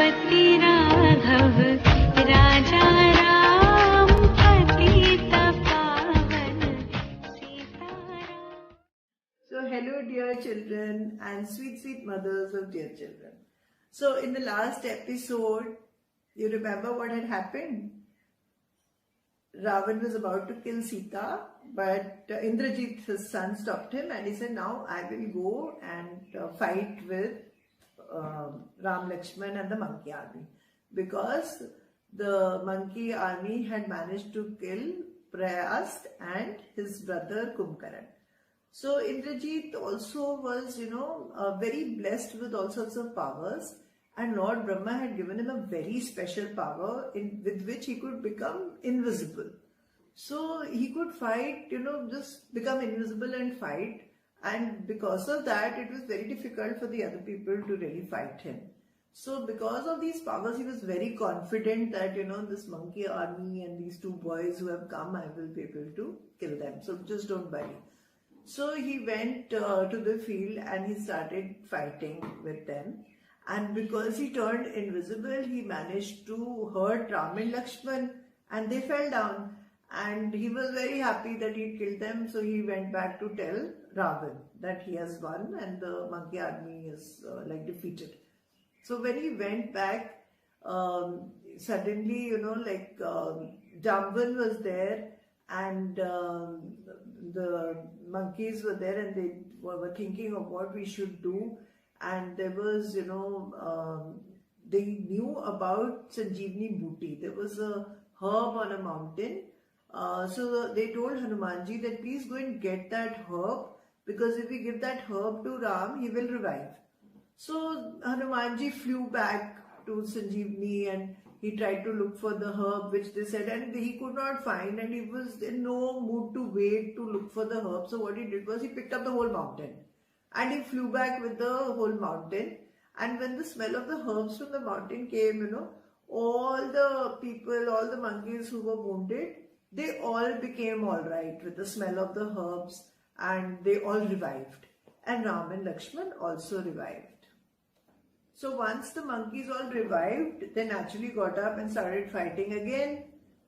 So hello dear children and sweet mothers of dear children. So in the last episode, you remember what had happened? Ravan was about to kill Sita, but Indrajit, his son, stopped him and he said, now I will go and fight with Ram, Lakshman and the monkey army, because the monkey army had managed to kill Prayast and his brother Kumbhakarna. So Indrajit also was, very blessed with all sorts of powers, and Lord Brahma had given him a very special power with which he could become invisible. So he could fight, just become invisible and fight, and because of that it was very difficult for the other people to really fight him. So because of these powers he was very confident that, this monkey army and these two boys who have come, I will be able to kill them. So just don't worry. So he went to the field and he started fighting with them. And because he turned invisible, he managed to hurt Ram and Lakshman and they fell down. And he was very happy that he killed them. So he went back to tell Ravan that he has won and the monkey army is defeated. So when he went back, suddenly, Jamban was there and the monkeys were there and they were thinking of what we should do. And there was, they knew about Sanjeevani Booty. There was a herb on a mountain. So they told Hanumanji that please go and get that herb, because if we give that herb to Ram, he will revive. So Hanumanji flew back to Sanjeevani and he tried to look for the herb which they said, and he could not find, and he was in no mood to wait to look for the herb. So what he did was he picked up the whole mountain and he flew back with the whole mountain. And when the smell of the herbs from the mountain came, all the people, all the monkeys who were wounded, they all became all right with the smell of the herbs and they all revived. And Ram and Lakshman also revived. So once the monkeys all revived, they naturally got up and started fighting again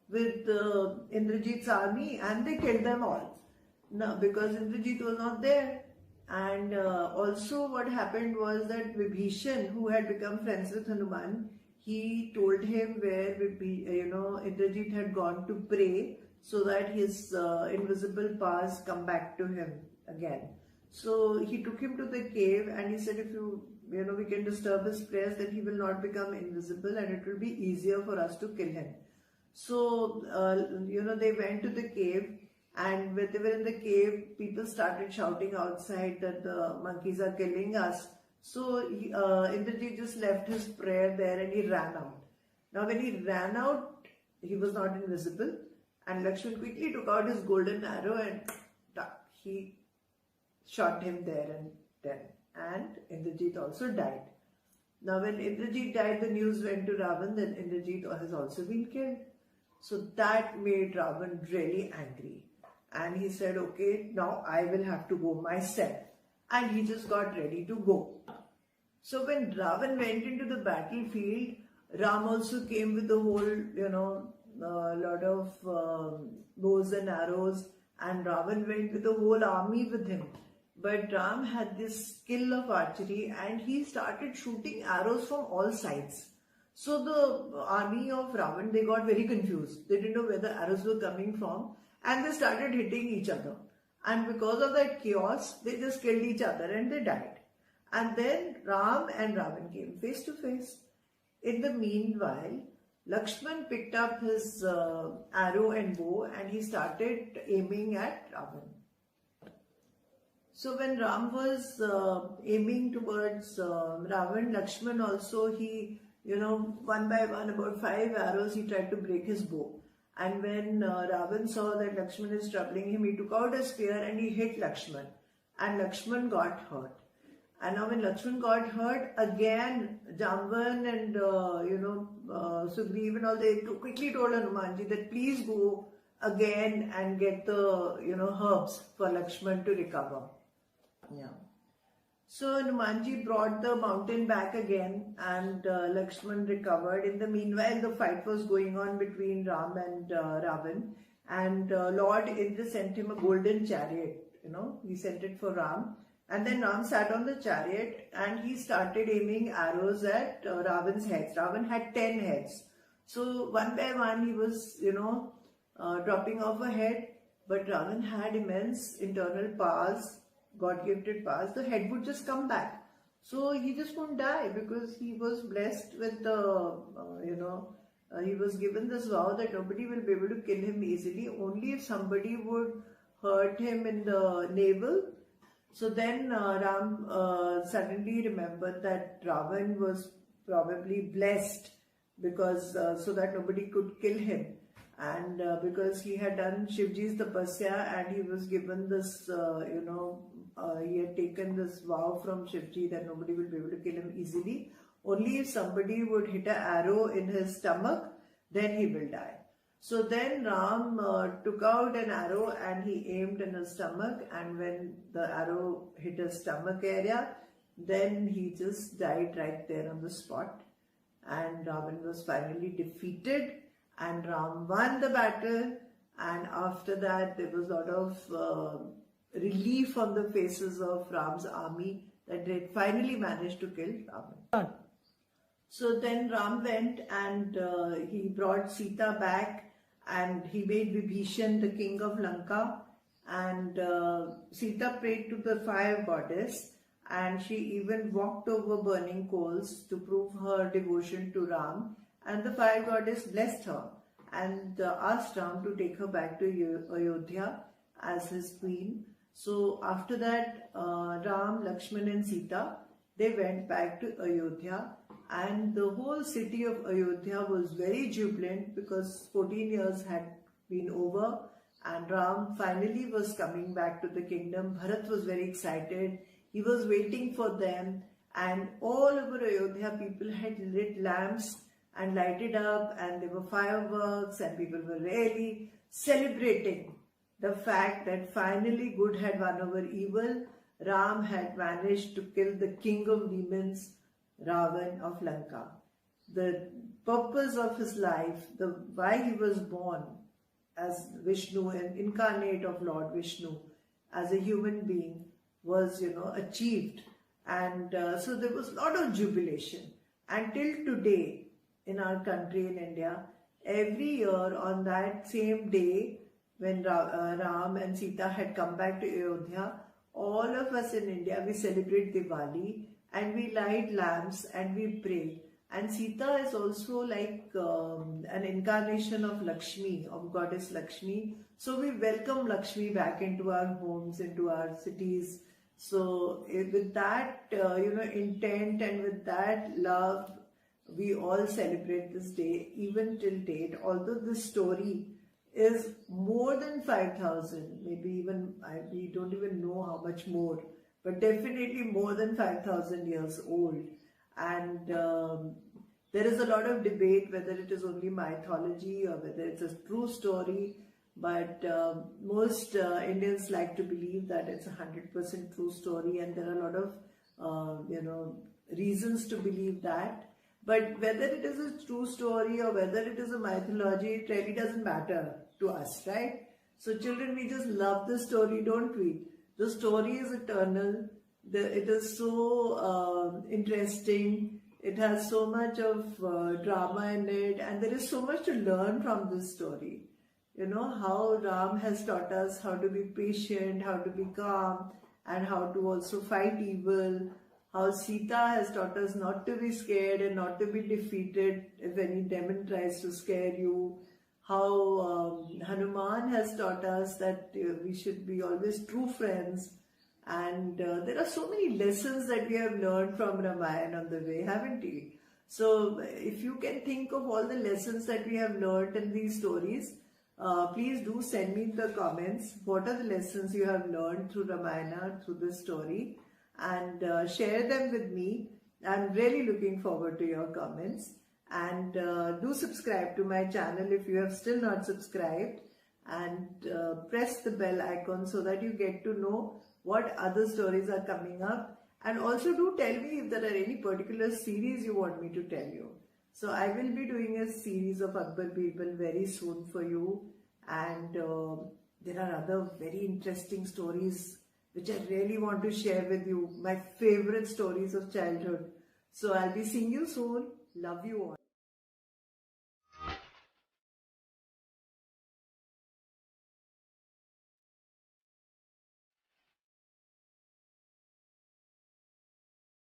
with Indrajit's army, and they killed them all. Now, because Indrajit was not there. And also what happened was that Vibhishan, who had become friends with Hanuman, he told him where Indrajit had gone to pray so that his invisible powers come back to him again. So he took him to the cave and he said, if we can disturb his prayers, then he will not become invisible and it will be easier for us to kill him. So, they went to the cave, and when they were in the cave, people started shouting outside that the monkeys are killing us. So Indrajit just left his prayer there and he ran out. Now when he ran out, he was not invisible, and Lakshman quickly took out his golden arrow and he shot him there and then. And Indrajit also died. Now when Indrajit died, the news went to Ravan that Indrajit has also been killed. So that made Ravan really angry. And he said, okay, now I will have to go myself. And he just got ready to go. So when Ravan went into the battlefield, Ram also came with the whole, lot of bows and arrows. And Ravan went with the whole army with him. But Ram had this skill of archery and he started shooting arrows from all sides. So the army of Ravan, they got very confused. They didn't know where the arrows were coming from and they started hitting each other. And because of that chaos, they just killed each other and they died. And then Ram and Ravan came face to face. In the meanwhile, Lakshman picked up his arrow and bow and he started aiming at Ravan. So when Ram was aiming towards Ravan, Lakshman also, he, one by one, about 5 arrows, he tried to break his bow. And when Ravan saw that Lakshman is troubling him, he took out a spear and he hit Lakshman. And Lakshman got hurt. And now when Lakshman got hurt, again, Jamban and, Sugriv and all, they quickly told Hanumanji that please go again and get the, herbs for Lakshman to recover. Yeah. So Hanumanji brought the mountain back again, and Lakshman recovered. In the meanwhile, the fight was going on between Ram and Ravan, and Lord Indra sent him a golden chariot. He sent it for Ram, and then Ram sat on the chariot and he started aiming arrows at Ravan's heads. Ravan had 10 heads, so one by one he was, dropping off a head. But Ravan had immense internal powers, God-gifted powers. The head would just come back. So he just won't die because he was blessed with the, he was given this vow that nobody will be able to kill him easily, only if somebody would hurt him in the navel. So then Ram suddenly remembered that Ravan was probably blessed because so that nobody could kill him. And because he had done Shivji's tapasya and he was given this, he had taken this vow from Shivji that nobody will be able to kill him easily. Only if somebody would hit an arrow in his stomach, then he will die. So then Ram took out an arrow and he aimed in his stomach, and when the arrow hit his stomach area, then he just died right there on the spot. And Ravan was finally defeated. And Ram won the battle, and after that there was a lot of relief on the faces of Ram's army that they finally managed to kill Ravan. So then Ram went and he brought Sita back, and he made Vibhishan the king of Lanka, and Sita prayed to the fire goddess, and she even walked over burning coals to prove her devotion to Ram. And the fire goddess blessed her and asked Ram to take her back to Ayodhya as his queen. So after that, Ram, Lakshman and Sita, they went back to Ayodhya, and the whole city of Ayodhya was very jubilant because 14 years had been over and Ram finally was coming back to the kingdom. Bharat was very excited. He was waiting for them, and all over Ayodhya people had lit lamps and lighted up, and there were fireworks, and people were really celebrating the fact that finally good had won over evil. Ram had managed to kill the king of demons, Ravan of Lanka. The purpose of his life, why he was born as Vishnu, an incarnate of Lord Vishnu, as a human being, was, achieved. And so there was a lot of jubilation. Until today, in our country, in India, every year on that same day when Ram and Sita had come back to Ayodhya, all of us in India, we celebrate Diwali and we light lamps and we pray. And Sita is also like an incarnation of Lakshmi, of goddess Lakshmi. So we welcome Lakshmi back into our homes, into our cities. So with that, intent and with that love, we all celebrate this day, even till date. Although this story is more than 5,000, maybe even, we don't even know how much more, but definitely more than 5,000 years old. And there is a lot of debate whether it is only mythology or whether it's a true story. But most Indians like to believe that it's 100% true story, and there are a lot of, reasons to believe that. But whether it is a true story or whether it is a mythology, it really doesn't matter to us, right? So children, we just love the story, don't we? The story is eternal. It is so interesting. It has so much of drama in it, and there is so much to learn from this story. How Ram has taught us how to be patient, how to be calm, and how to also fight evil. How Sita has taught us not to be scared and not to be defeated if any demon tries to scare you. How Hanuman has taught us that we should be always true friends. And there are so many lessons that we have learned from Ramayan on the way, haven't we? So if you can think of all the lessons that we have learned in these stories, please do send me the comments. What are the lessons you have learned through Ramayana, through this story? And share them with me. I'm really looking forward to your comments. And do subscribe to my channel if you have still not subscribed. And press the bell icon so that you get to know what other stories are coming up. And also do tell me if there are any particular series you want me to tell you. So I will be doing a series of Akbar Birbal very soon for you. And there are other very interesting stories which I really want to share with you. My favorite stories of childhood. So I'll be seeing you soon. Love you all.